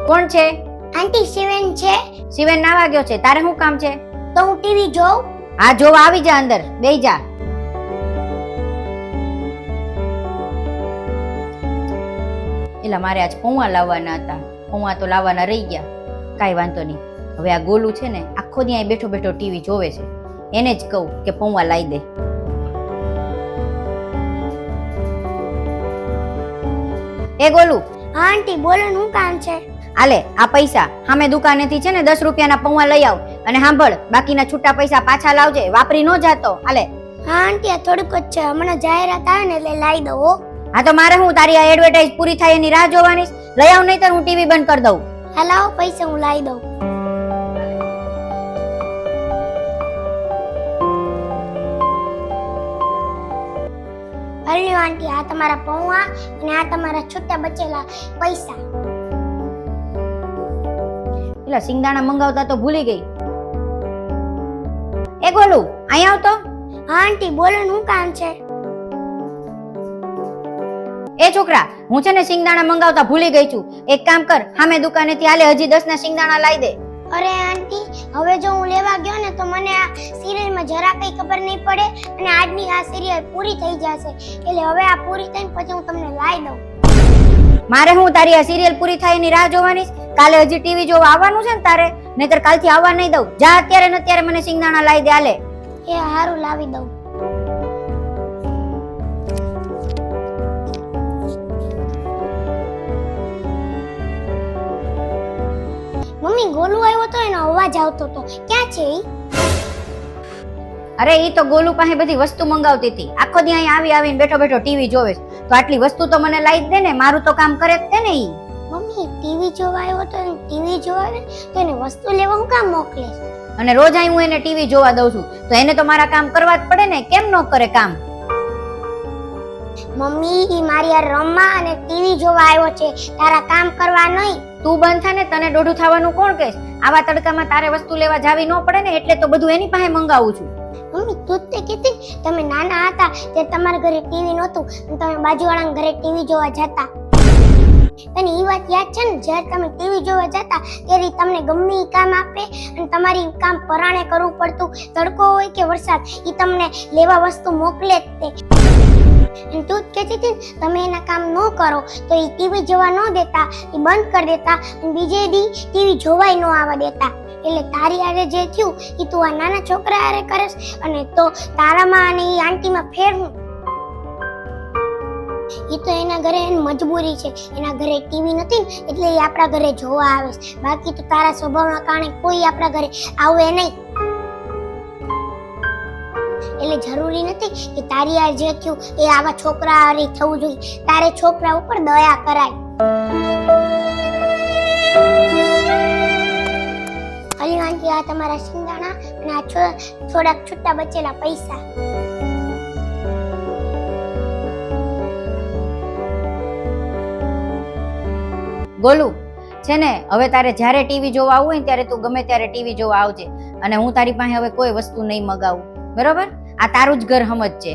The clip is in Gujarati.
કોણ છે? આંટી શિવેન છે. શિવેન નાવા ગયો છે. તારે શું કામ છે? તો હું ટીવી જોઉં. હા જોવા આવી જા, અંદર બેહી જા. એલા મારે આજ પૌવા લાવવાના હતા. પૌવા તો લાવવાના રહી ગયા. કાંઈ વાંધો નહીં. હવે આ ગોલું છે ને આખો દી અહીં બેઠો બેઠો ટીવી જોવે છે. એને જ કહું કે પૌવા લાવી દે. એ ગોલું. હા આંટી બોલો ને, શું કામ છે? આલે આ પૈસા સામે દુકાનેથી છે ને 10 રૂપિયાના પૌવા લઈ આવ. અને સાંભળ, બાકીના છૂટા પૈસા પાછા લાવજે, વાપરી ન જાતો. આલે. હા આંટી આ થોડુંક જ છે, હમણાં જાહેરાત આવે ને એટલે લાવી દઉં હો. હા તો મારે હું તારી આ એડવર્ટાઇઝ પૂરી થાય એની રાહ જોવાની? લઈ આવ, નહીં તો હું ટીવી બંધ કરી દઉં. લાવો પૈસા હું લાવી દઉં. હલ્યો આંટી, આ તમારા પૌવા અને આ તમારા છૂટા બચેલા પૈસા. પેલા સિંગદાણા મંગાવતા તો ભૂલી ગઈ. એ ગોલું અહીં આવતો. હા આંટી બોલો ને, શું કામ છે? એ છોકરા, હું છે ને સિંગદાણા મંગાવતા ભૂલી ગઈ છું. એક કામ કર, સામે દુકાનેથી આલે હજી 10 ના સિંગદાણા લાવી દે. અરે આંટી, હવે જો હું લેવા ગયો ને તો મને આ સિરિયલમાં જરા કઈ ખબર નહીં પડે અને આજની આ સિરિયલ પૂરી થઈ જશે. એટલે હવે આ પૂરી થઈને પછી હું તમને લાવી દઉં. મારે હું તારી આ સિરિયલ પૂરી થાય એની રાહ જોવાની? કાલે હજી ટીવી જોવા આવવાનું છે ને તારે, નહીતર કાલથી આવવા નહીં દઉં. જા અત્યારે ને અત્યારે મને સિંગદાણા લાવી દે. આલે. એ હારું લાવી દઉં. મમ્મી ગોલું આવ્યો તો એનો અવાજ આવતો તો, ક્યાં છે ઈ? અરે ઈ તો ગોલુ પાસે બધી વસ્તુ મંગાવતી હતી. આખો દી અહીં આવી આવીને બેઠો બેઠો ટીવી જોવે છે. તો આટલી વસ્તુ તો મને લાવી જ દે ને, મારું તો કામ કરે જ તે ને ઈ. મમ્મી ટીવી જોવા આવ્યો તો ટીવી જોવા આવે તો એને વસ્તુ લેવા હું કામ મોકલે? અને રોજ અહીં હું એને ટીવી જોવા દઉં છું, તો એને તો મારા કામ કરવા જ પડે ને. કેમ ન કરે કામ? મમ્મી ઈ મારી આ રમવા અને ટીવી જોવા આવ્યો છે, તારા કામ કરવા નહીં. તું બંધ થા ને, તને દોઢું થવાનું કોણ કહે? આવા તડકામાં તારે વસ્તુ લેવા જાવી ન પડે ને, એટલે તો બધું એની પાસે મંગાવું છું. મમ્મી તું જ તે કીધી તમે નાના હતા તે તમારા ઘરે ટીવી નહોતું અને તમે બાજુવાળાના ઘરે ટીવી જોવા જતા. તને ઈ વાત યાદ છે ને, જ્યારે તમે ટીવી જોવા જતા ત્યારે તમને ગમે ઈ કામ આપે અને તમારી કામ પરાણે કરવું પડતું. તડકો હોય કે વરસાદ, ઈ તમને લેવા વસ્તુ મોકલે જ તે. અને તું જ કહેતી હતી તમે એના કામ ન કરો તો ઈ ટીવી જોવા ન દેતા, ઈ બંધ કરી દેતા અને બીજે દી ટીવી જોવાય ન આવવા દેતા. એટલે તારી આરે જે થયું ઈ તું આ નાના છોકરા આરે કરસ અને તો તારામાં અને ઈ આંટીમાં ફેર હું? ઈ તો એના ઘરે એની મજબૂરી છે, એના ઘરે ટીવી નથી ને એટલે ઈ આપણા ઘરે જોવા આવે છે. બાકી તો તારા સ્વભાવના કારણે કોઈ આપણા ઘરે આવે નહીં. એટલે જરૂરી નથી કે તારી આ જે થયું એ આવા છોકરા આરે થવું જોઈએ. તારે છોકરા ઉપર દયા કરાય. અલી આંટી આ તમારા સિંગાણા અને આ થોડાક છૂટા બચેલા પૈસા. ગોલુ છે ને, હવે તારે જ્યારે ટીવી જોવા આવવું હોય ને ત્યારે તું ગમે ત્યારે ટીવી જોવા આવજે. અને હું તારી પાસે હવે કોઈ વસ્તુ નહીં મગાવું, બરોબર? આ તારું જ ઘર સમજજે.